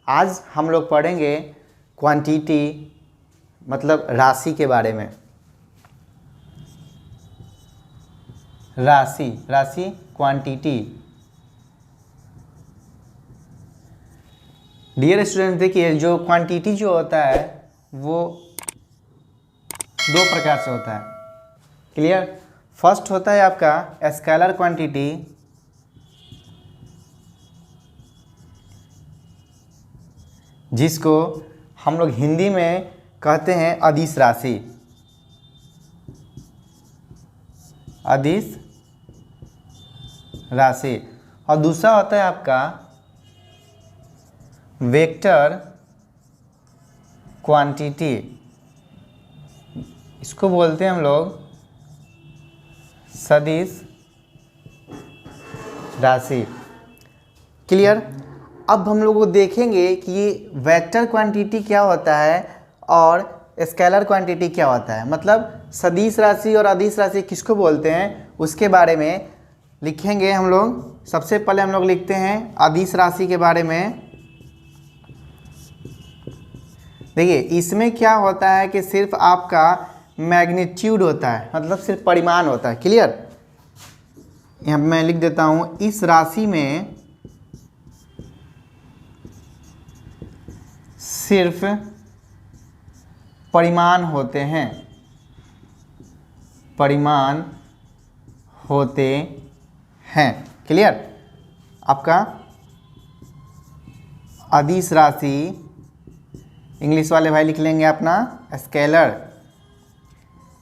आज हम लोग पढ़ेंगे क्वांटिटी मतलब राशि के बारे में। राशि क्वांटिटी। डियर स्टूडेंट, देखिए जो क्वांटिटी जो होता है वो दो प्रकार से होता है। क्लियर? फर्स्ट होता है आपका स्केलर क्वांटिटी, जिसको हम लोग हिंदी में कहते हैं अदिश राशि। अदिश राशि। और दूसरा होता है आपका वेक्टर क्वांटिटी, इसको बोलते हैं हम लोग सदिश राशि। क्लियर? अब हम लोग देखेंगे कि ये वेक्टर क्वांटिटी क्या होता है और स्केलर क्वांटिटी क्या होता है, मतलब सदिश राशि और अदिश राशि किसको बोलते हैं उसके बारे में लिखेंगे हम लोग। सबसे पहले हम लोग लिखते हैं अदिश राशि के बारे में। देखिए इसमें क्या होता है कि सिर्फ आपका मैग्नीट्यूड होता है, मतलब सिर्फ परिमाण होता है। क्लियर? यहाँ मैं लिख देता हूँ, इस राशि में सिर्फ परिमाण होते हैं, परिमाण होते हैं। क्लियर? आपका अदिश राशि इंग्लिश वाले भाई लिख लेंगे अपना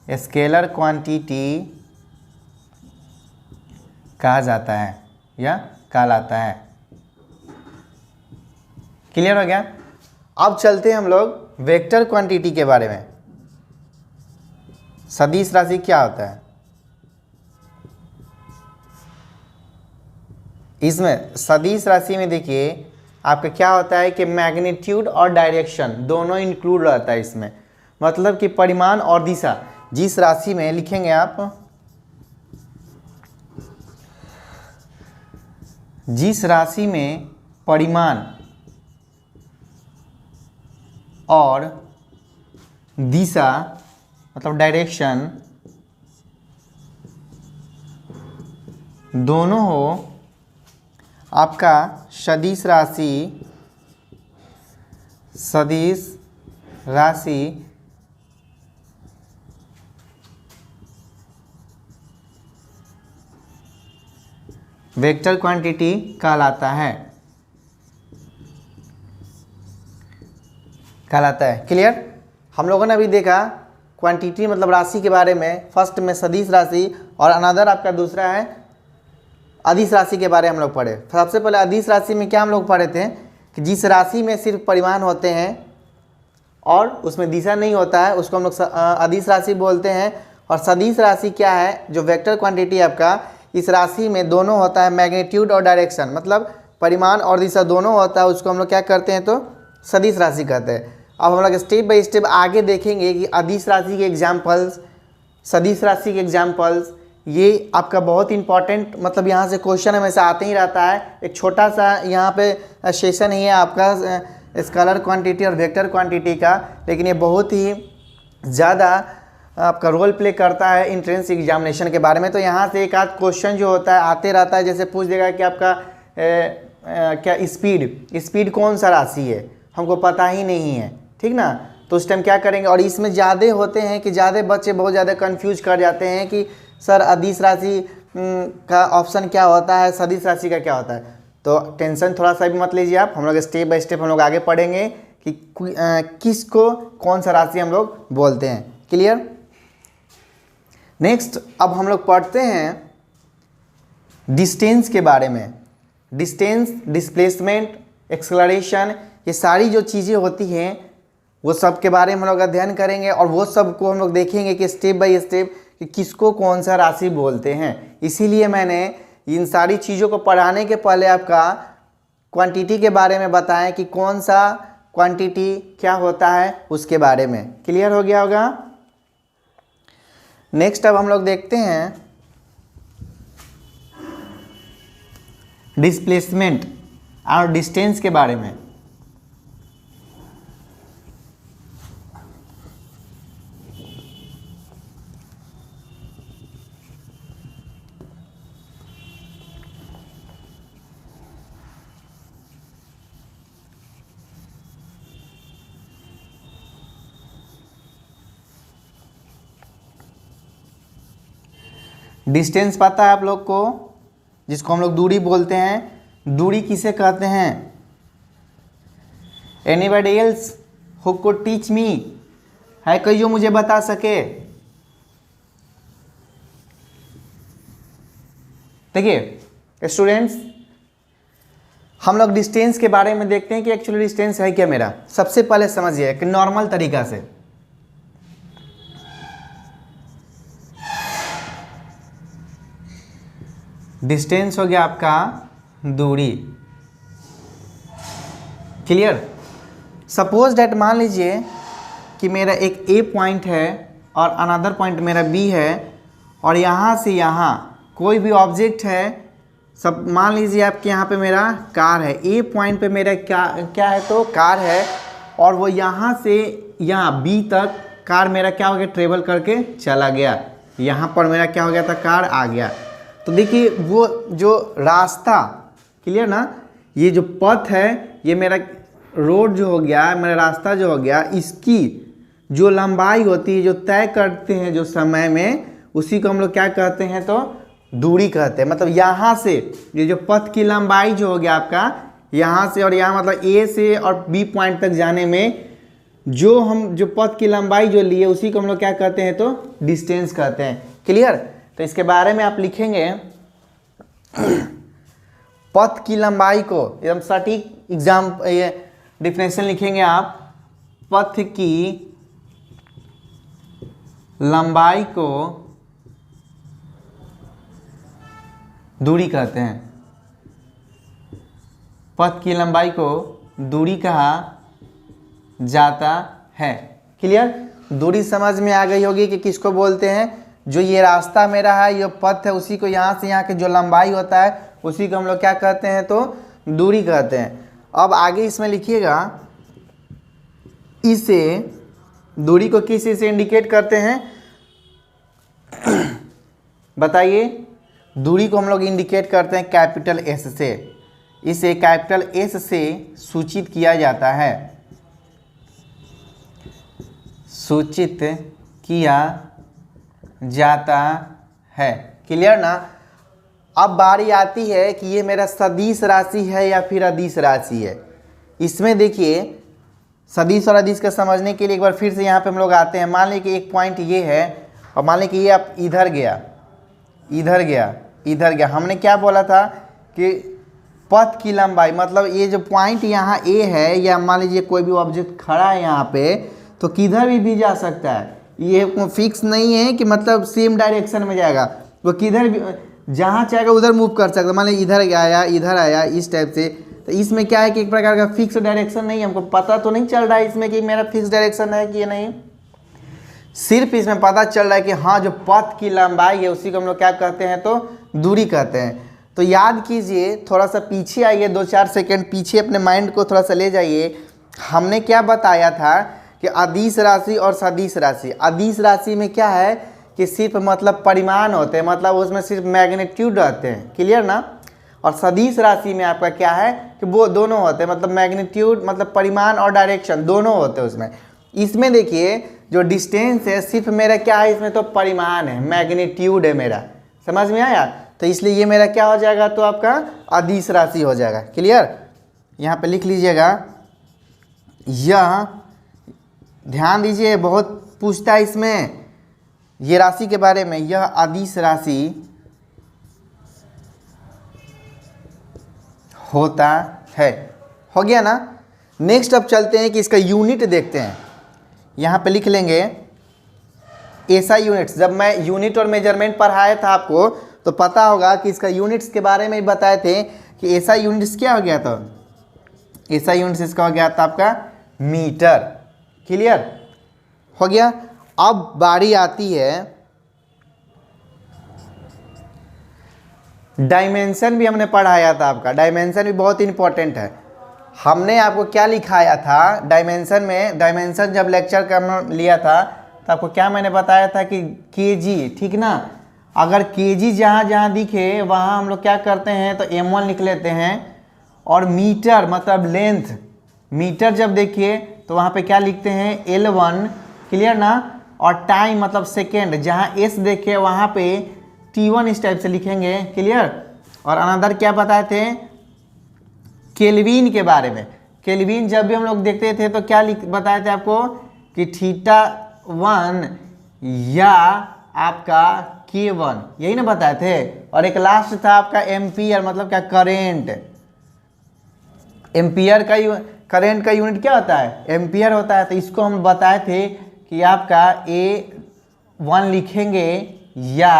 स्केलर क्वांटिटी कहा जाता है या कहलाता है। क्लियर हो गया? अब चलते हैं हम लोग वेक्टर क्वांटिटी के बारे में। सदिश राशि क्या होता है? इसमें सदिश राशि में देखिए आपका क्या होता है कि मैग्नीट्यूड और डायरेक्शन दोनों इंक्लूड रहता है इसमें, मतलब कि परिमाण और दिशा। जिस राशि में लिखेंगे आप, जिस राशि में परिमाण और दिशा मतलब डायरेक्शन दोनों हो, आपका सदिश राशि वेक्टर क्वांटिटी कहलाता है। क्लियर? हम लोगों ने अभी देखा क्वांटिटी मतलब राशि के बारे में। फर्स्ट में सदिश राशि और अनदर आपका दूसरा है अदिश राशि के बारे में हम लोग पढ़े। सबसे पहले अदिश राशि में क्या हम लोग पढ़े थे कि जिस राशि में सिर्फ परिमाण होते हैं और उसमें दिशा नहीं होता है उसको हम लोग अदिश राशि बोलते हैं। और सदिश राशि क्या है, जो वेक्टर क्वांटिटी आपका, इस राशि में दोनों होता है मैग्नीट्यूड और डायरेक्शन, मतलब परिमाण और दिशा दोनों होता है, उसको हम लोग क्या करते हैं तो सदिश राशि कहते हैं। अब हम लोग स्टेप बाय स्टेप आगे देखेंगे कि अदिश राशि के एग्जाम्पल्स, सदिश राशि के एग्जाम्पल्स, ये आपका बहुत इंपॉर्टेंट, मतलब यहाँ से क्वेश्चन हमेशा आते ही रहता है। एक छोटा सा यहाँ पे सेशन ही है आपका स्केलर क्वांटिटी और वेक्टर क्वांटिटी का, लेकिन ये बहुत ही ज़्यादा आपका रोल प्ले करता है इंट्रेंस एग्जामिनेशन के बारे में। तो यहाँ से एक आध क्वेश्चन जो होता है आते रहता है, जैसे पूछ देगा कि आपका क्या स्पीड कौन सा राशि है, हमको पता ही नहीं है, ठीक ना। तो उस टाइम क्या करेंगे, और इसमें ज़्यादा होते हैं कि ज़्यादा बच्चे बहुत ज़्यादा कन्फ्यूज कर जाते हैं कि सर अदिश राशि का ऑप्शन क्या होता है, सदिश राशि का क्या होता है। तो टेंशन थोड़ा सा भी मत लीजिए आप, हम लोग स्टेप बाय स्टेप हम लोग आगे पढ़ेंगे कि किसको कौन सा राशि हम लोग बोलते हैं। क्लियर? नेक्स्ट अब हम लोग पढ़ते हैं डिस्टेंस के बारे में। डिस्टेंस, डिस्प्लेसमेंट, एक्सेलरेशन, ये सारी जो चीज़ें होती हैं वो सब के बारे में हम लोग अध्ययन करेंगे, और वो सब को हम लोग देखेंगे कि स्टेप बाय स्टेप कि किसको कौन सा राशि बोलते हैं। इसीलिए मैंने इन सारी चीज़ों को पढ़ाने के पहले आपका क्वांटिटी के बारे में बताएं कि कौन सा क्वांटिटी क्या होता है उसके बारे में। क्लियर हो गया होगा? नेक्स्ट अब हम लोग देखते हैं डिस्प्लेसमेंट और डिस्टेंस के बारे में। डिस्टेंस पता है आप लोग को, जिसको हम लोग दूरी बोलते हैं। दूरी किसे कहते हैं? Anybody else who could teach me? है कोई जो मुझे बता सके? देखिए स्टूडेंट्स, हम लोग डिस्टेंस के बारे में देखते हैं कि एक्चुअली डिस्टेंस है क्या मेरा। सबसे पहले समझिए कि नॉर्मल तरीका से डिस्टेंस हो गया आपका दूरी। क्लियर? सपोज डेट मान लीजिए कि मेरा एक ए पॉइंट है और अनदर पॉइंट मेरा बी है, और यहाँ से यहाँ कोई भी ऑब्जेक्ट है। सब मान लीजिए आपके यहाँ पे मेरा कार है, ए पॉइंट पे मेरा क्या है तो कार है, और वो यहाँ से यहाँ बी तक कार मेरा क्या हो गया, ट्रेवल करके चला गया। यहाँ पर मेरा क्या हो गया था, कार आ गया। तो देखिए वो जो रास्ता, क्लियर ना, ये जो पथ है, ये मेरा रोड जो हो गया, मेरा रास्ता जो हो गया, इसकी जो लंबाई होती है, जो तय करते हैं जो समय में, उसी को हम लोग क्या कहते हैं तो दूरी कहते हैं। मतलब यहाँ से ये जो पथ की लंबाई जो हो गया आपका, यहाँ से और यहाँ मतलब ए से और बी पॉइंट तक जाने में जो हम जो पथ की लंबाई जो लिए, उसी को हम लोग क्या कहते हैं तो डिस्टेंस कहते हैं। क्लियर? तो इसके बारे में आप लिखेंगे पथ की लंबाई को एकदम सटीक एग्जाम ये डिफिनेशन लिखेंगे आप। पथ की लंबाई को दूरी कहते हैं। पथ की लंबाई को दूरी कहा जाता है। क्लियर? दूरी समझ में आ गई होगी कि किसको बोलते हैं। जो ये रास्ता मेरा है, ये पथ है, उसी को यहाँ से यहाँ के जो लंबाई होता है, उसी को हम लोग क्या कहते हैं तो दूरी कहते हैं। अब आगे इसमें लिखिएगा, इसे दूरी को किस से इंडिकेट करते हैं बताइए? दूरी को हम लोग इंडिकेट करते हैं कैपिटल एस से। इसे कैपिटल एस से सूचित किया जाता है, सूचित किया जाता है। क्लियर ना? अब बारी आती है कि ये मेरा सदिश राशि है या फिर अदिश राशि है। इसमें देखिए सदिश और अदिश का समझने के लिए एक बार फिर से यहाँ पे हम लोग आते हैं। मान लीजिए कि एक पॉइंट ये है और मान लीजिए कि ये आप इधर गया, इधर गया, इधर गया। हमने क्या बोला था कि पथ की लंबाई, मतलब ये जो पॉइंट यहाँ ए है, या मान लीजिए कोई भी ऑब्जेक्ट खड़ा है यहाँ पे, तो किधर भी जा सकता है। ये फिक्स नहीं है कि मतलब सेम डायरेक्शन में जाएगा, वो किधर भी जहाँ चाहेगा उधर मूव कर सकता है। मान लीजिए इधर आया, इधर आया, इस टाइप से। तो इसमें क्या है कि एक प्रकार का फिक्स डायरेक्शन नहीं है। हमको पता तो नहीं चल रहा है इसमें कि मेरा फिक्स डायरेक्शन है कि नहीं, सिर्फ इसमें पता चल रहा है कि हाँ जो पथ की लंबाई है उसी को हम लोग क्या कहते हैं तो दूरी कहते हैं। तो याद कीजिए, थोड़ा सा पीछे आइए, 2-4 सेकंड पीछे अपने माइंड को थोड़ा सा ले जाइए। हमने क्या बताया था कि अदिश राशि और सदिश राशि। अदिश राशि में क्या है कि सिर्फ मतलब परिमाण होते हैं, मतलब उसमें सिर्फ मैग्नीट्यूड रहते हैं। क्लियर ना? और सदिश राशि में आपका क्या है कि वो दोनों होते हैं, मतलब मैग्नीट्यूड मतलब परिमाण और डायरेक्शन दोनों होते हैं उसमें। इसमें देखिए जो डिस्टेंस है सिर्फ मेरा क्या है, इसमें तो परिमाण है, मैग्नीट्यूड है मेरा। समझ में आया? तो इसलिए ये मेरा क्या हो जाएगा तो आपका अदिश राशि हो जाएगा। क्लियर? यहाँ पे लिख लीजिएगा, यह ध्यान दीजिए, बहुत पूछता है इसमें ये राशि के बारे में। यह अदिश राशि होता है। हो गया ना? नेक्स्ट अब चलते हैं कि इसका यूनिट देखते हैं। यहाँ पे लिख लेंगे ऐसा यूनिट्स। जब मैं यूनिट और मेजरमेंट पढ़ाया था आपको तो पता होगा कि इसका यूनिट्स के बारे में बताए थे कि ऐसा यूनिट्स क्या हो गया था, ऐसा यूनिट्स इसका हो गया था आपका मीटर। क्लियर? हो गया। अब बारी आती है डायमेंशन। भी हमने पढ़ाया था आपका, डायमेंशन भी बहुत इंपॉर्टेंट है। हमने आपको क्या लिखाया था डायमेंशन में, डायमेंशन जब लेक्चर का लिया था तो आपको क्या मैंने बताया था कि केजी, ठीक ना? अगर केजी जहाँ जहाँ दिखे वहाँ हम लोग क्या करते हैं तो m1 लिख लेते हैं, और मीटर मतलब लेंथ, मीटर जब देखिए तो वहाँ पे क्या लिखते हैं L1। क्लियर ना? और टाइम मतलब सेकेंड, जहाँ s देखे वहाँ पे T1 इस टाइप से लिखेंगे, क्लियर। और अनदर क्या बताए थे, केल्विन के बारे में। केल्विन जब भी हम लोग देखते थे तो क्या बताए थे आपको कि θ1 या आपका K1, यही ना बताए थे। और एक लास्ट था आपका एम्पियर, मतलब क्या, करेंट। एम्पियर का करंट का यूनिट क्या होता है, एम्पियर होता है। तो इसको हम बताए थे कि आपका A1 लिखेंगे या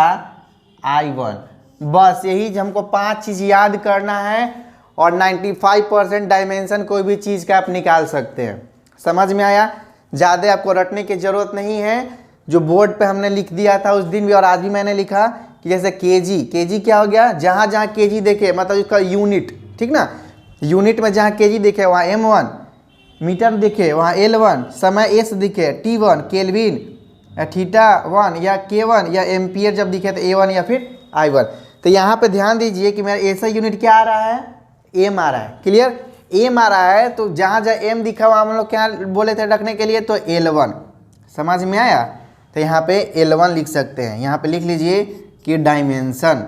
I1। बस यही हमको 5 चीज़ याद करना है और 95% डायमेंशन कोई भी चीज़ का आप निकाल सकते हैं। समझ में आया? ज़्यादा आपको रटने की ज़रूरत नहीं है। जो बोर्ड पे हमने लिख दिया था उस दिन भी और आज भी मैंने लिखा कि जैसे केजी क्या हो गया, जहाँ जहाँ केजी देखे मतलब उसका यूनिट, ठीक ना। यूनिट में जहाँ केजी दिखे वहाँ M1, मीटर दिखे वहाँ L1, समय S दिखे T1, केल्विन θ1 या K1 या एम्पियर जब दिखे तो A1 या फिर I1। तो यहाँ पे ध्यान दीजिए कि मेरा ऐसा यूनिट क्या आ रहा है, M आ रहा है, क्लियर। M आ रहा है तो जहाँ जहाँ M दिखा वहाँ हम लोग क्या बोले थे रखने के लिए, तो L1। समझ में आया? तो यहाँ पे L1 लिख सकते हैं। यहाँ पे लिख लीजिए कि डायमेंशन।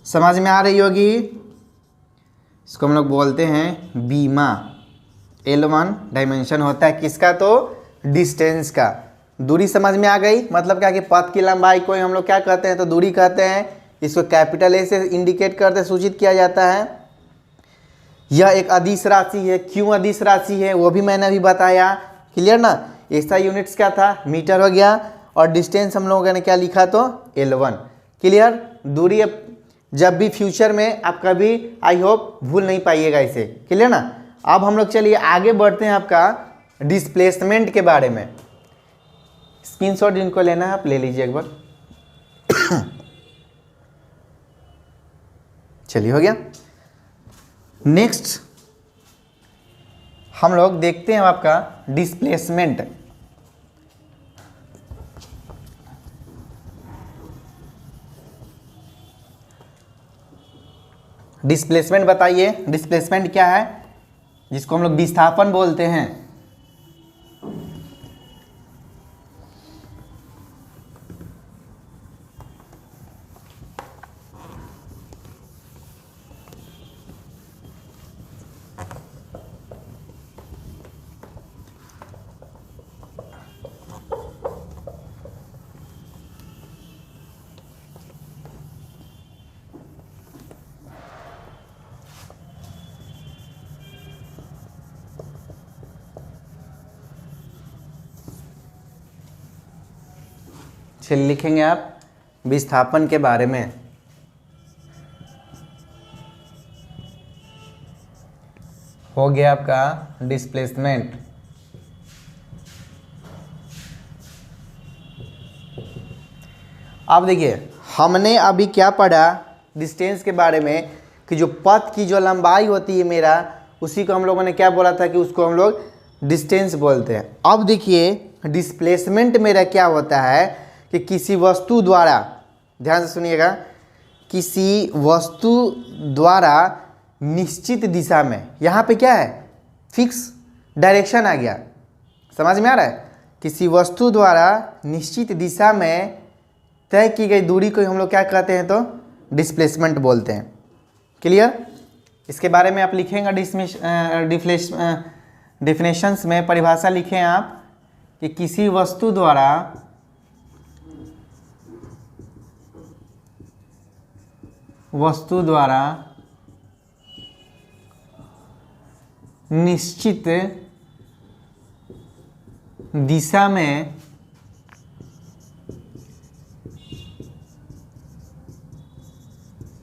समझ में आ रही होगी? इसको हम लोग बोलते हैं बीमा। L1 डायमेंशन होता है किसका, तो डिस्टेंस का। दूरी समझ में आ गई, मतलब क्या कि पथ की लंबाई को हम लोग क्या कहते हैं, तो दूरी कहते हैं। इसको कैपिटल A से इंडिकेट करते सूचित किया जाता है। यह एक अदिश राशि है। क्यों अदिश राशि है वो भी मैंने अभी बताया, क्लियर ना। ऐसा यूनिट्स क्या था, मीटर हो गया। और डिस्टेंस हम लोगों ने क्या लिखा, तो L1, क्लियर। दूरी जब भी फ्यूचर में आप कभी आई होप भूल नहीं पाइएगा इसे, क्लियर ना। अब हम लोग चलिए आगे बढ़ते हैं आपका डिस्प्लेसमेंट के बारे में। स्क्रीनशॉट जिनको लेना है आप ले लीजिए एक बार। चलिए हो गया। नेक्स्ट हम लोग देखते हैं आपका डिस्प्लेसमेंट। डिस्प्लेसमेंट बताइए, डिस्प्लेसमेंट क्या है, जिसको हम लोग विस्थापन बोलते हैं। चलिए लिखेंगे आप विस्थापन के बारे में। हो गया आपका डिस्प्लेसमेंट। अब देखिए हमने अभी क्या पढ़ा डिस्टेंस के बारे में, कि जो पथ की जो लंबाई होती है मेरा, उसी को हम लोगों ने क्या बोला था कि उसको हम लोग डिस्टेंस बोलते हैं। अब देखिए डिस्प्लेसमेंट मेरा क्या होता है कि किसी वस्तु द्वारा, ध्यान से सुनिएगा, किसी वस्तु द्वारा निश्चित दिशा में, यहाँ पे क्या है, फिक्स डायरेक्शन आ गया। समझ में आ रहा है? किसी वस्तु द्वारा निश्चित दिशा में तय की गई दूरी को हम लोग क्या कहते हैं, तो डिस्प्लेसमेंट बोलते हैं, क्लियर। इसके बारे में आप लिखेंगे डिफिनेशंस में परिभाषा लिखें आप कि किसी वस्तु द्वारा निश्चित दिशा में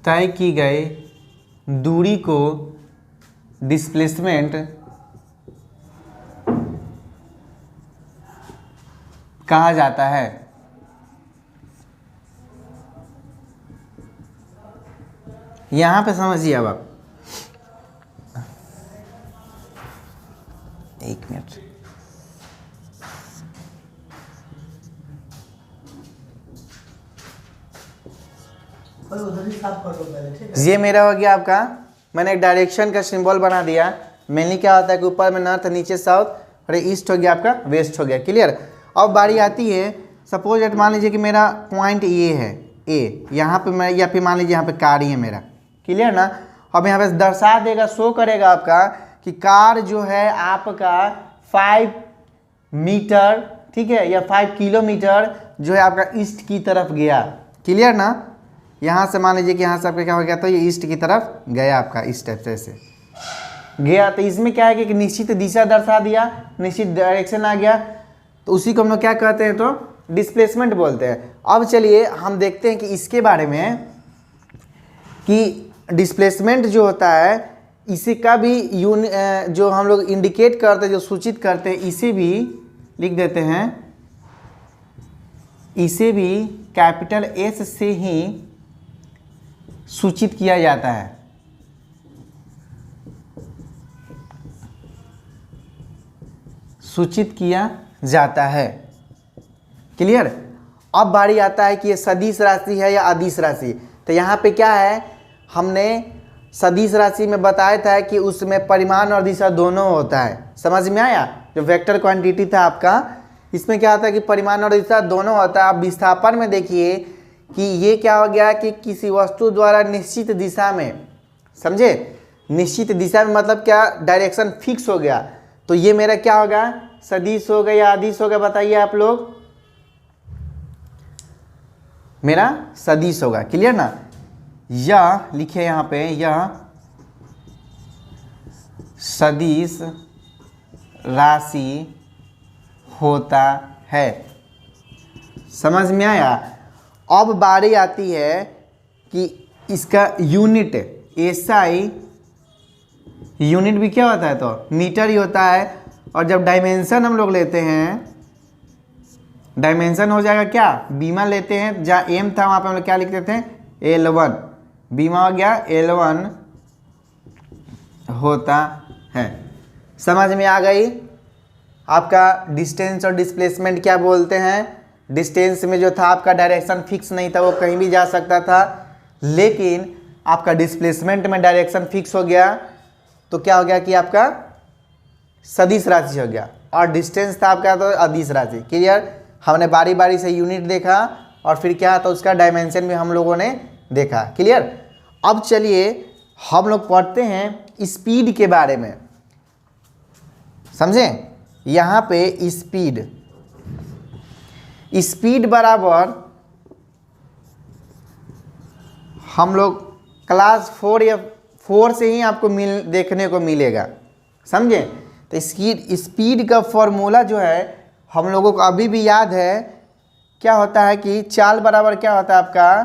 तय की गई दूरी को डिस्प्लेसमेंट कहा जाता है। यहाँ पे समझिए अब आप, एक मिनट, ये मेरा हो गया आपका, मैंने एक डायरेक्शन का सिंबल बना दिया। मेनली क्या होता है कि ऊपर में नॉर्थ, नीचे साउथ और ईस्ट हो गया आपका वेस्ट हो गया, क्लियर। अब बारी आती है सपोज दैट मान लीजिए कि मेरा पॉइंट ये है ए, यहाँ पे मैं, या फिर मान लीजिए यहाँ पे कार ही है मेरा, क्लियर ना। अब यहाँ पे दर्शा देगा, शो करेगा आपका कि कार जो है आपका 5 मीटर, ठीक है, या 5 किलोमीटर जो है आपका ईस्ट की तरफ गया, क्लियर ना। यहाँ से मान लीजिए कि यहाँ से आपका क्या हो गया, तो ये ईस्ट की तरफ गया आपका, इस टाइप से ऐसे गया। तो इसमें क्या है कि निश्चित दिशा दर्शा दिया, निश्चित डायरेक्शन आ गया, तो उसी को हम लोग क्या कहते हैं, तो डिस्प्लेसमेंट बोलते हैं। अब चलिए हम देखते हैं कि इसके बारे में कि डिस्प्लेसमेंट जो होता है इसे का भी जो हम लोग इंडिकेट करते हैं, जो सूचित करते हैं, इसे भी लिख देते हैं, इसे भी कैपिटल एस से ही सूचित किया जाता है। सूचित किया जाता है, क्लियर। अब बारी आता है कि ये सदिश राशि है या अदिश राशि। तो यहाँ पे क्या है, हमने सदिश राशि में बताया था कि उसमें परिमाण और दिशा दोनों होता है, समझ में आया। जो वेक्टर क्वांटिटी था आपका, इसमें क्या होता है कि परिमाण और दिशा दोनों होता है। आप विस्थापन में देखिए कि ये क्या हो गया कि किसी वस्तु द्वारा निश्चित दिशा में, समझे, निश्चित दिशा में मतलब क्या, डायरेक्शन फिक्स हो गया। तो ये मेरा क्या होगा, सदिश होगा या अदिश होगा, बताइए आप लोग। मेरा सदिश होगा, क्लियर ना। यह लिखे यहाँ पे, यह सदिश राशि होता है, समझ में आया। अब बारी आती है कि इसका यूनिट, एसआई यूनिट भी क्या होता है, तो मीटर ही होता है। और जब डायमेंशन हम लोग लेते हैं, डायमेंशन हो जाएगा क्या, बीमा लेते हैं, जहाँ एम था वहाँ पे हम लोग क्या लिखते थे, L1, बीमा हो गया L1 होता है। समझ में आ गई। आपका डिस्टेंस और डिस्प्लेसमेंट क्या बोलते हैं। डिस्टेंस में जो था आपका डायरेक्शन फिक्स नहीं था, वो कहीं भी जा सकता था, लेकिन आपका डिस्प्लेसमेंट में डायरेक्शन फिक्स हो गया, तो क्या हो गया कि आपका सदिश राशि हो गया। और डिस्टेंस था आपका तो अदिश राशि, क्लियर। हमने बारी बारी से यूनिट देखा और फिर क्या था उसका डायमेंशन भी हम लोगों ने देखा, क्लियर। अब चलिए हम लोग पढ़ते हैं स्पीड के बारे में, समझे। यहाँ पे स्पीड, स्पीड बराबर हम लोग क्लास 4 या 4 से ही आपको देखने को मिलेगा, समझे। तो स्पीड का फॉर्मूला जो है हम लोगों को अभी भी याद है, क्या होता है कि चाल बराबर क्या होता है आपका,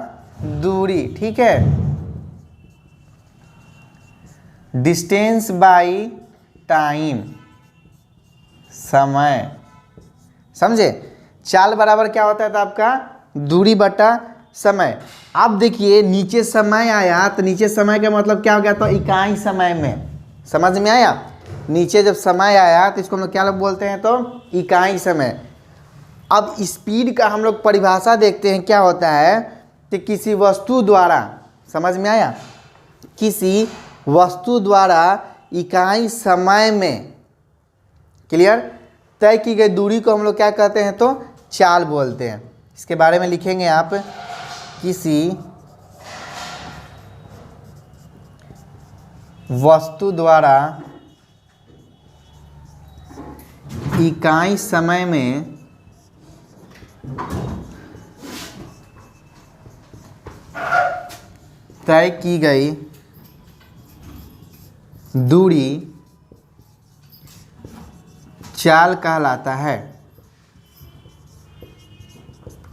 दूरी, ठीक है, डिस्टेंस बाई टाइम, समय, समझे। चाल बराबर क्या होता है तो आपका दूरी बटा समय। अब देखिए नीचे समय आया, तो नीचे समय का मतलब क्या हो गया, तो इकाई समय में, समझ में आया। नीचे जब समय आया तो इसको हम लोग क्या लोग बोलते हैं, तो इकाई समय। अब स्पीड का हम लोग परिभाषा देखते हैं, क्या होता है कि किसी वस्तु द्वारा, समझ में आया, किसी वस्तु द्वारा इकाई समय में, क्लियर, तय की गई दूरी को हम लोग क्या कहते हैं, तो चाल बोलते हैं। इसके बारे में लिखेंगे आप, किसी वस्तु द्वारा इकाई समय में तय की गई दूरी चाल कहलाता है।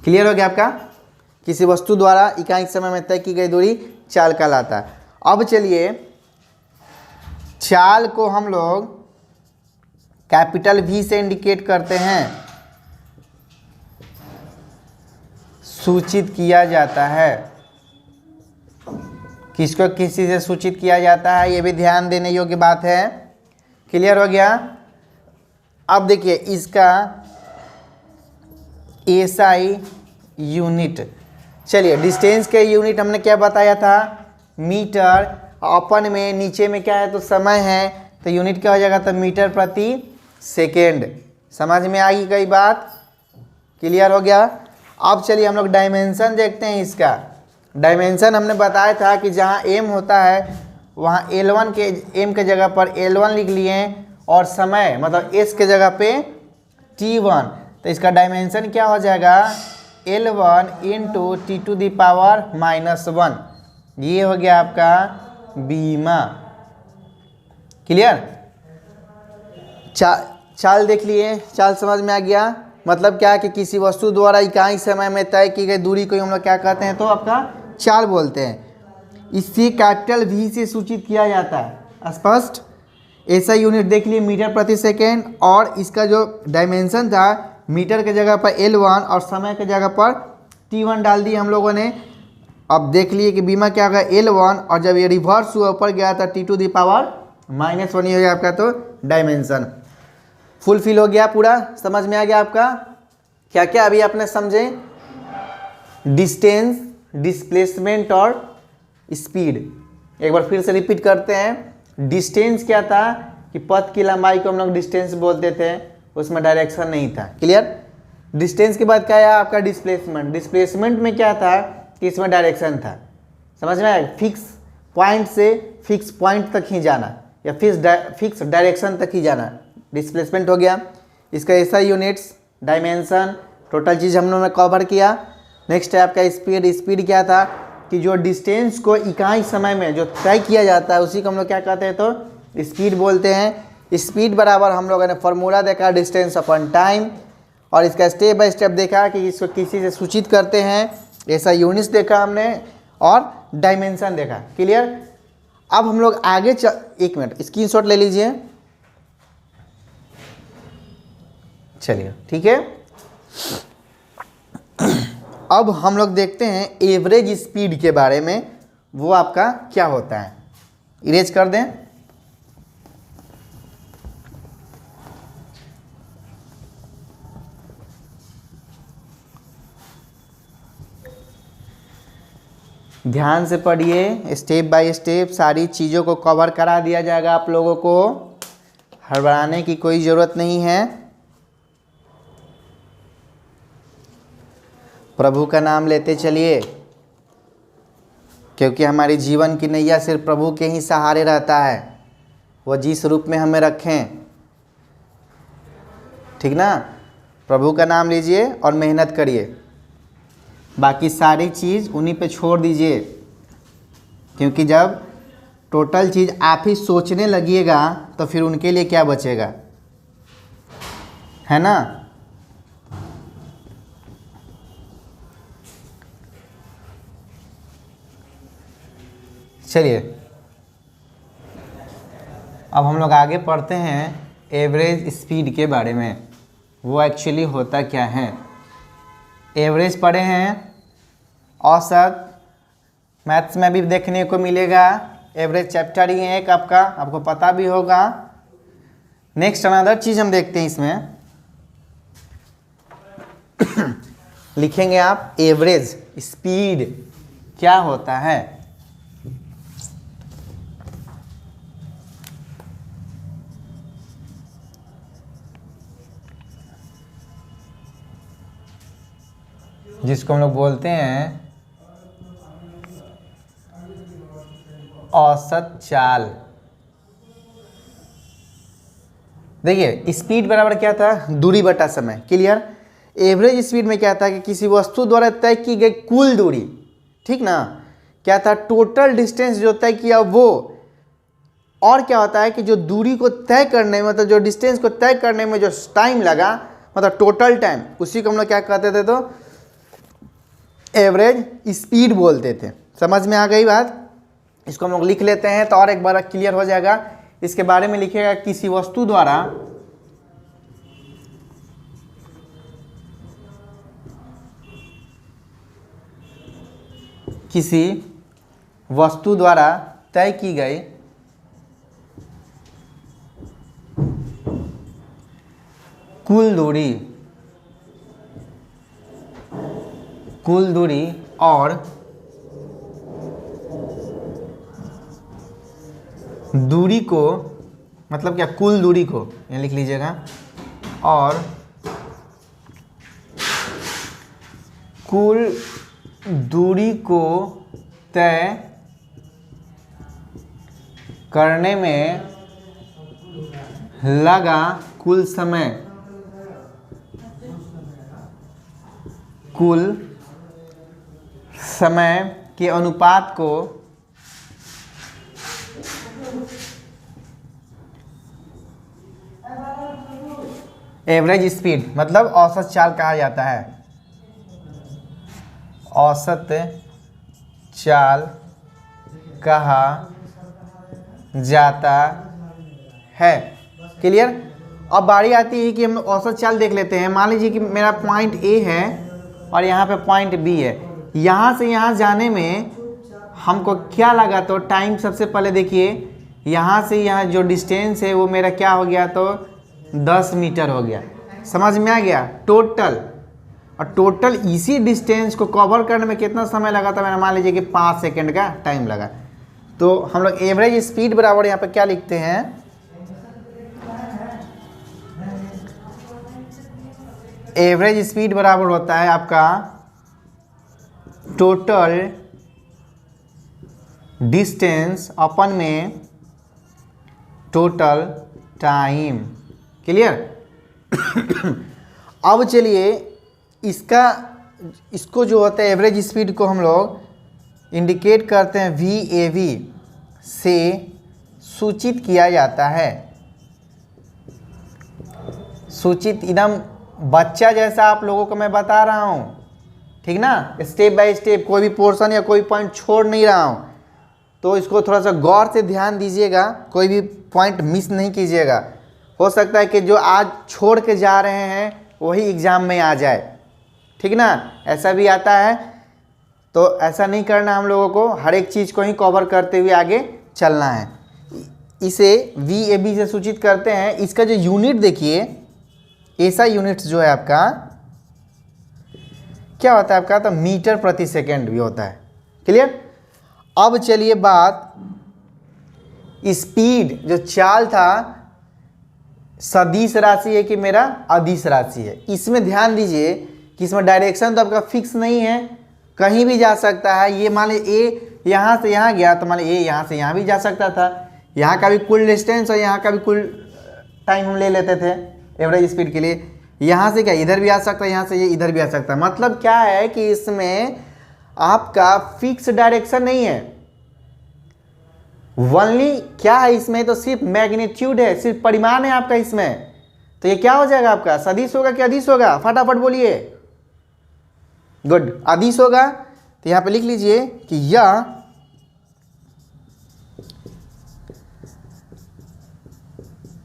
क्लियर हो गया आपका। किसी वस्तु द्वारा इकाई समय में तय की गई दूरी चाल कहलाता है। अब चलिए चाल को हम लोग कैपिटल V से इंडिकेट करते हैं, सूचित किया जाता है। किसको किसी से सूचित किया जाता है, ये भी ध्यान देने योग्य बात है। क्लियर हो गया। अब देखिए इसका SI यूनिट, चलिए डिस्टेंस के यूनिट हमने क्या बताया था, मीटर। अपन में नीचे में क्या है, तो समय है, तो यूनिट क्या हो जाएगा, तो मीटर प्रति सेकेंड। समझ में आई गई बात, क्लियर हो गया। अब चलिए हम लोग डायमेंशन देखते हैं इसका। डायमेंशन हमने बताया था कि जहाँ m होता है वहाँ L1 के m के जगह पर L1 लिख लिए और समय मतलब s के जगह पे T1, तो इसका डायमेंशन क्या हो जाएगा L1 इंटू T⁻⁻1। ये हो गया आपका बीमा। क्लियर? चाल देख लिए, चाल समझ में आ गया। मतलब क्या है कि किसी वस्तु द्वारा इकाई समय में तय की गई दूरी को हम लोग क्या कहते हैं, तो आपका चाल बोलते हैं। इसे कैपिटल V से सूचित किया जाता है। स्पष्ट? ऐसा यूनिट देख लिए मीटर प्रति सेकेंड, और इसका जो डायमेंशन था मीटर के जगह पर L1 और समय के जगह पर T1 डाल दिए हम लोगों ने। अब देख लिए कि बीमा क्या होगा L1, और जब ये रिवर्स हुआ ऊपर गया था T⁻⁻1 हो गया आपका, तो डायमेंशन फुलफिल हो गया पूरा। समझ में आ गया आपका क्या क्या अभी आपने समझे? डिस्टेंस, डिस्प्लेसमेंट और स्पीड। एक बार फिर से रिपीट करते हैं। डिस्टेंस क्या था कि पथ की लंबाई को हम लोग डिस्टेंस बोलते थे, उसमें डायरेक्शन नहीं था। क्लियर? डिस्टेंस के बाद क्या आया आपका डिस्प्लेसमेंट। डिस्प्लेसमेंट में क्या था कि इसमें डायरेक्शन था। समझ में आया? फिक्स पॉइंट से फिक्स पॉइंट तक ही जाना या फिक्स डायरेक्शन तक ही जाना, डिस्प्लेसमेंट हो गया। इसका ऐसा यूनिट्स, डायमेंशन, टोटल चीज़ हम लोगों ने कवर किया। नेक्स्ट है आपका स्पीड। स्पीड क्या था कि जो डिस्टेंस को इकाई समय में जो तय किया जाता है उसी को हम लोग क्या कहते हैं, तो स्पीड बोलते हैं। स्पीड बराबर हम लोगों ने फॉर्मूला देखा डिस्टेंस अपॉन टाइम, और इसका स्टेप बाय स्टेप देखा कि इसको किसी से सूचित करते हैं, ऐसा यूनिट्स देखा हमने, और डायमेंशन देखा। क्लियर? अब हम लोग आगे एक मिनट स्क्रीनशॉट ले लीजिए। चलिए ठीक है। अब हम लोग देखते हैं एवरेज स्पीड के बारे में, वो आपका क्या होता है। इरेज कर दें। ध्यान से पढ़िए, स्टेप बाय स्टेप सारी चीज़ों को कवर करा दिया जाएगा आप लोगों को, हड़बड़ाने की कोई ज़रूरत नहीं है। प्रभु का नाम लेते चलिए, क्योंकि हमारी जीवन की नैया सिर्फ प्रभु के ही सहारे रहता है, वो जिस रूप में हमें रखें। ठीक ना? प्रभु का नाम लीजिए और मेहनत करिए, बाकी सारी चीज़ उन्हीं पे छोड़ दीजिए, क्योंकि जब टोटल चीज़ आप ही सोचने लगिएगा तो फिर उनके लिए क्या बचेगा, है ना? चलिए अब हम लोग आगे पढ़ते हैं एवरेज स्पीड के बारे में। वो एक्चुअली होता क्या है। एवरेज पढ़े हैं, औसत मैथ्स में भी देखने को मिलेगा। एवरेज चैप्टर ही है एक आपका, आपको पता भी होगा। नेक्स्ट अनदर चीज़ हम देखते हैं इसमें लिखेंगे आप एवरेज स्पीड क्या होता है। जिसको हम लोग बोलते हैं औसत चाल। देखिए स्पीड बराबर क्या था, दूरी बटा समय। क्लियर? एवरेज स्पीड में क्या था कि किसी वस्तु द्वारा तय की गई कुल दूरी, ठीक ना, क्या था टोटल डिस्टेंस जो तय किया वो, और क्या होता है कि जो दूरी को तय करने में, मतलब जो डिस्टेंस को तय करने में जो टाइम लगा, मतलब टोटल टाइम, उसी को हम लोग क्या कहते थे, तो एवरेज स्पीड बोलते थे। समझ में आ गई बात? इसको हम लोग लिख लेते हैं तो और एक बार क्लियर हो जाएगा। इसके बारे में लिखिएगा किसी वस्तु द्वारा तय की गई कुल दूरी और दूरी को, मतलब क्या, कुल दूरी को यहाँ लिख लीजिएगा, और कुल दूरी को तय करने में लगा कुल समय के अनुपात को एवरेज स्पीड मतलब औसत चाल कहा जाता है। औसत चाल कहा जाता है। क्लियर। अब बारी आती है कि हम औसत चाल देख लेते हैं। मान लीजिए कि मेरा पॉइंट ए है और यहाँ पे पॉइंट बी है। यहाँ से यहाँ जाने में हमको क्या लगा, तो टाइम सबसे पहले देखिए, यहाँ से यहाँ जो डिस्टेंस है वो मेरा क्या हो गया, तो 10 मीटर हो गया। समझ में आ गया टोटल। और टोटल इसी डिस्टेंस को कवर करने में कितना समय लगा था, मैंने मान लीजिए कि 5 सेकंड का टाइम लगा। तो हम लोग एवरेज स्पीड बराबर यहाँ पे क्या लिखते हैं, एवरेज स्पीड बराबर होता है आपका टोटल डिस्टेंस अपन में टोटल टाइम। क्लियर। अब चलिए इसको जो होता है एवरेज स्पीड को हम लोग इंडिकेट करते हैं VAV से सूचित किया जाता है। सूचित एकदम बच्चा जैसा आप लोगों को मैं बता रहा हूँ, ठीक ना, स्टेप बाय स्टेप, कोई भी पोर्शन या कोई पॉइंट छोड़ नहीं रहा हूँ। तो इसको थोड़ा सा गौर से ध्यान दीजिएगा, कोई भी पॉइंट मिस नहीं कीजिएगा। हो सकता है कि जो आज छोड़ के जा रहे हैं वही एग्ज़ाम में आ जाए, ठीक ना, ऐसा भी आता है। तो ऐसा नहीं करना, हम लोगों को हर एक चीज़ को ही कवर करते हुए आगे चलना है। इसे VAB से सूचित करते हैं। इसका जो यूनिट देखिए, ऐसा यूनिट्स जो है आपका क्या होता है आपका, तो मीटर प्रति सेकेंड भी होता है। क्लियर। अब चलिए बात स्पीड, जो चाल था सदिश राशि है कि मेरा अदिश राशि है। इसमें ध्यान दीजिए कि इसमें डायरेक्शन तो आपका फिक्स नहीं है, कहीं भी जा सकता है। ये मान लीजिए ए यहाँ से यहाँ गया तो मान लीजिए ए यहाँ से यहाँ भी जा सकता था। यहाँ का भी कुल डिस्टेंस और यहाँ का भी कुल टाइम हम ले लेते थे एवरेज स्पीड के लिए। यहाँ से क्या इधर भी आ सकता है, यहाँ से ये इधर भी आ सकता है। मतलब क्या है कि इसमें आपका फिक्स डायरेक्शन नहीं है, वनली क्या है इसमें, तो सिर्फ मैग्नीट्यूड है, सिर्फ परिमाण है आपका इसमें। तो ये क्या हो जाएगा आपका, सदिश होगा कि अदिश होगा, फटाफट बोलिए। गुड, अदिश होगा। तो यहाँ पे लिख लीजिए कि यह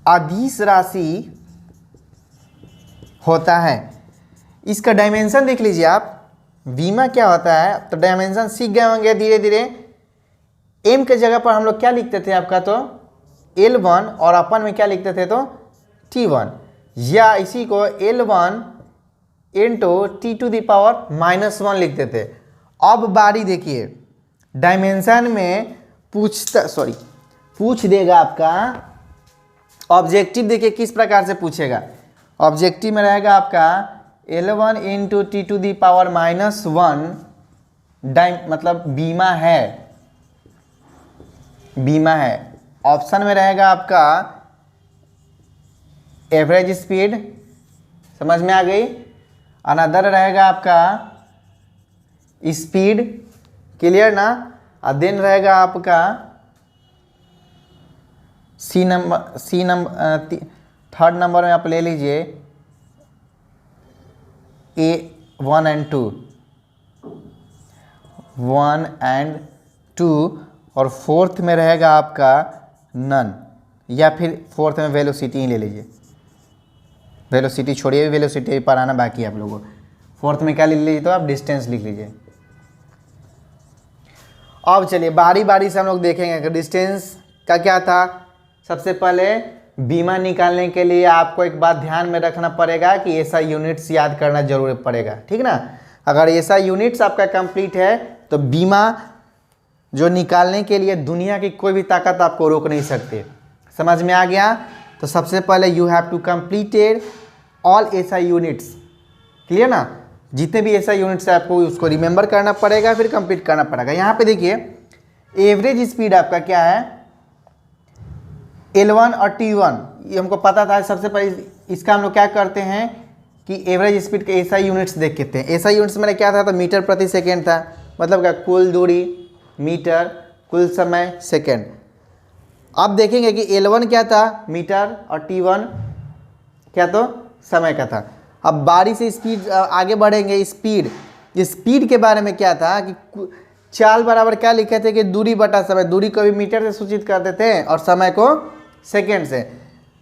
अदिश राशि होता है। इसका डायमेंशन देख लीजिए आप, बीमा क्या होता है, तो डायमेंशन सीख गए होंगे धीरे धीरे। एम के जगह पर हम लोग क्या लिखते थे आपका, तो L1, और अपन में क्या लिखते थे, तो T1, या इसी को L1 इंटू T⁻⁻1 लिखते थे। अब बारी देखिए, डायमेंशन में पूछ देगा आपका ऑब्जेक्टिव। देखिए किस प्रकार से पूछेगा। ऑब्जेक्टिव में रहेगा आपका L1 इंटू T⁻⁻1 मतलब बीमा है। ऑप्शन में रहेगा आपका एवरेज स्पीड, समझ में आ गई। अनदर रहेगा आपका स्पीड, क्लियर ना। और देन रहेगा आपका सी नंबर थर्ड नंबर में आप ले लीजिए A1 and 2, 1 and 2, और फोर्थ में रहेगा आपका नन, या फिर फोर्थ में वेलोसिटी ही ले लीजिए। वेलोसिटी छोड़िए, वेलोसिटी पर आना बाकी है आप लोगों को। फोर्थ में क्या लिख लीजिए, तो आप डिस्टेंस लिख लीजिए। अब चलिए बारी बारी से हम लोग देखेंगे कि डिस्टेंस का क्या था। सबसे पहले बीमा निकालने के लिए आपको एक बात ध्यान में रखना पड़ेगा कि ऐसा यूनिट्स याद करना जरूर पड़ेगा, ठीक ना। अगर ऐसा यूनिट्स आपका कंप्लीट है तो बीमा जो निकालने के लिए दुनिया की कोई भी ताकत आपको रोक नहीं सकती। समझ में आ गया। तो सबसे पहले you have to completed all SI units, clear ना। जितने भी ऐसा यूनिट्स है आपको उसको रिमेंबर करना पड़ेगा, फिर कंप्लीट करना पड़ेगा। यहाँ पे देखिए एवरेज स्पीड आपका क्या है, L1 और T1, ये हमको पता था। सबसे पहले इसका हम लोग क्या करते हैं कि एवरेज स्पीड के ऐसा यूनिट्स देखते हैं। ऐसा यूनिट्स मैंने क्या था, तो मीटर प्रति सेकेंड था, मतलब क्या कुल दूरी मीटर, कुल समय सेकेंड। अब देखेंगे कि L1 क्या था, मीटर, और T1 क्या तो समय का था। अब बारी से स्पीड आगे बढ़ेंगे। स्पीड के बारे में क्या था कि चाल बराबर क्या लिखे थे कि दूरी बटा समय। दूरी को भी मीटर से सूचित करते थे और समय को सेकेंड से।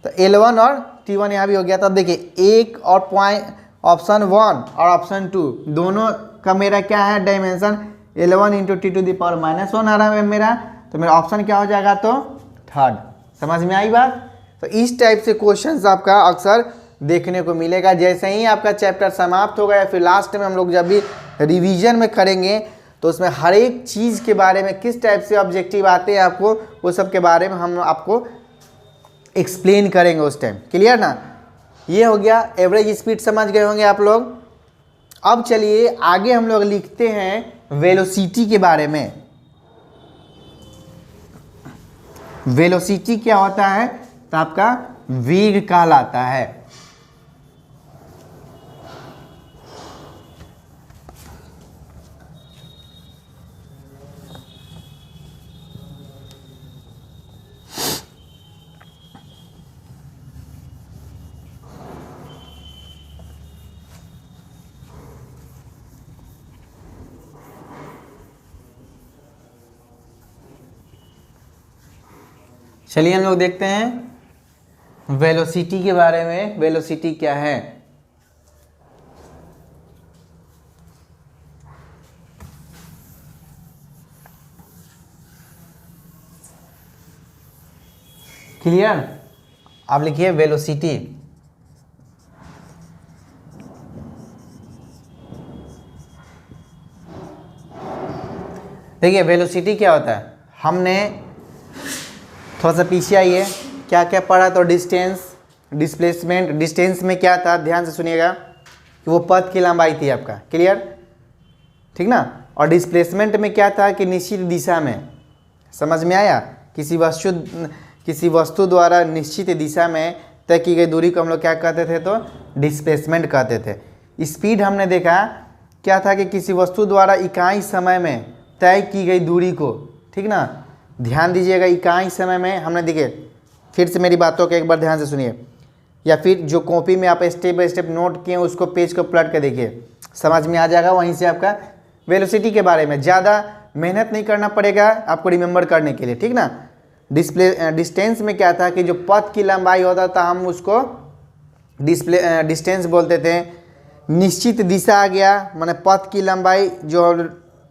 तो L1 और T1 यहाँ भी हो गया। तब देखिए एक और पॉइंट ऑप्शन 1 और ऑप्शन 2 दोनों का मेरा क्या है डायमेंशन, L1 इंटू T⁻⁻1 आ रहा है मेरा। तो मेरा ऑप्शन क्या हो जाएगा, तो थर्ड। समझ में आई बात। तो इस टाइप से क्वेश्चंस आपका अक्सर देखने को मिलेगा। जैसे ही आपका चैप्टर समाप्त होगा या फिर लास्ट में हम लोग जब भी रिवीजन में करेंगे तो उसमें हर एक चीज़ के बारे में किस टाइप से ऑब्जेक्टिव आते हैं आपको, वो सब के बारे में हम आपको एक्सप्लेन करेंगे उस टाइम। क्लियर ना। ये हो गया एवरेज स्पीड, समझ गए होंगे आप लोग। अब चलिए आगे हम लोग लिखते हैं वेलोसिटी के बारे में। वेलोसिटी क्या होता है, तो आपका वेग कहलाता है। चलिए हम लोग देखते हैं वेलोसिटी के बारे में। वेलोसिटी क्या है, क्लियर। आप लिखिए वेलोसिटी। देखिए वेलोसिटी क्या होता है, हमने थोड़ा सा पीछे आइए, क्या क्या पढ़ा। तो डिस्टेंस, डिस्प्लेसमेंट। डिस्टेंस में क्या था, ध्यान से सुनिएगा कि वो पथ की लंबाई थी आपका। क्लियर, ठीक ना। और डिस्प्लेसमेंट में क्या था कि निश्चित दिशा में। समझ में आया। किसी वस्तु द्वारा निश्चित दिशा में तय की गई दूरी को हम लोग क्या कहते थे, तो डिस्प्लेसमेंट कहते थे। स्पीड हमने देखा क्या था कि किसी वस्तु द्वारा इकाई समय में तय की गई दूरी को, ठीक ना, ध्यान दीजिएगा, इकाई समय में हमने देखिए। फिर से मेरी बातों को एक बार ध्यान से सुनिए, या फिर जो कॉपी में आप स्टेप बाय स्टेप नोट किए उसको पेज को पलट के देखिए, समझ में आ जाएगा। वहीं से आपका वेलोसिटी के बारे में ज़्यादा मेहनत नहीं करना पड़ेगा आपको रिमेंबर करने के लिए, ठीक ना। डिस्टेंस में क्या था कि जो पथ की लंबाई होता था हम उसको डिस्टेंस बोलते थे। निश्चित दिशा आ गया, माने पथ की लंबाई जो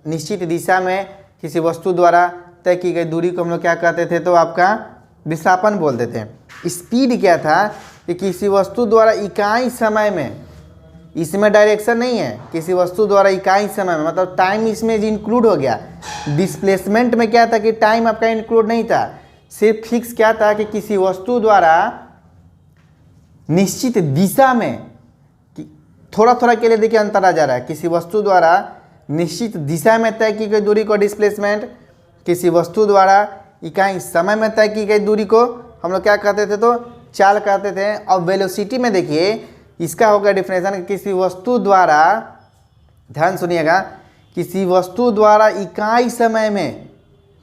निश्चित दिशा में किसी वस्तु द्वारा तय की गई दूरी को हम लोग क्या कहते थे, तो आपका विस्थापन बोलते थे। स्पीड क्या था कि किसी वस्तु द्वारा इकाई समय में, इसमें डायरेक्शन नहीं है, किसी वस्तु द्वारा इकाई समय में, मतलब टाइम इसमें इंक्लूड हो गया। डिस्प्लेसमेंट में क्या था कि टाइम आपका इंक्लूड नहीं था, सिर्फ फिक्स क्या था कि किसी वस्तु द्वारा निश्चित दिशा में, थोड़ा थोड़ा के लिए देखिए अंतर आ जा रहा है। किसी वस्तु द्वारा निश्चित दिशा में तय की गई दूरी को डिस्प्लेसमेंट, किसी वस्तु द्वारा इकाई समय में तय की गई दूरी को हम लोग क्या कहते थे, तो चाल कहते थे। और वेलोसिटी में देखिए इसका होगा डिफिनेशन, किसी वस्तु द्वारा, ध्यान सुनिएगा, किसी वस्तु द्वारा इकाई समय में,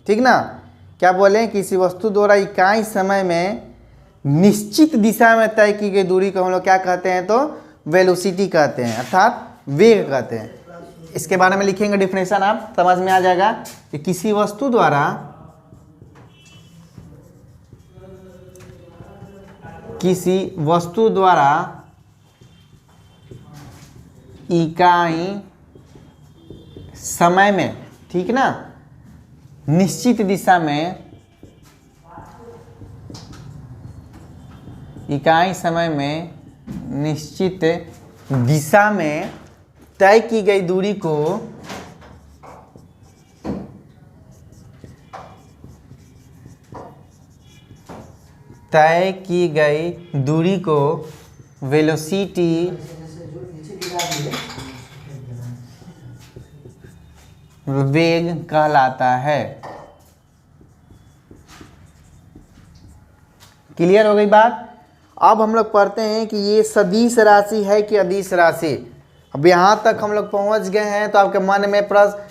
ठीक ना, क्या बोले, किसी वस्तु द्वारा इकाई समय में निश्चित दिशा में तय की गई दूरी को हम लोग क्या कहते हैं, तो वेलोसिटी कहते हैं, अर्थात वेग कहते हैं। इसके बारे में लिखेंगे डिफिनेशन, आप समझ में आ जाएगा कि किसी वस्तु द्वारा इकाई समय में, ठीक ना, निश्चित दिशा में, इकाई समय में निश्चित दिशा में तय की गई दूरी को वेलोसिटी वेग कहलाता है। क्लियर हो गई बात। अब हम लोग पढ़ते हैं कि ये सदिश राशि है कि अदिश राशि। अब यहाँ तक हम लोग पहुँच गए हैं तो आपके मन में प्रश्न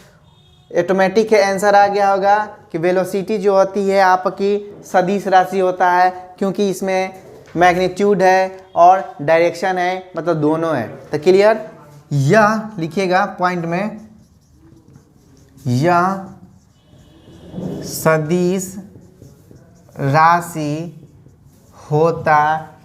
ऑटोमेटिक आंसर आ गया होगा कि वेलोसिटी जो होती है आपकी सदिश राशि होता है, क्योंकि इसमें मैग्नीट्यूड है और डायरेक्शन है, मतलब दोनों है। तो क्लियर, यह लिखिएगा पॉइंट में, यह सदिश राशि होता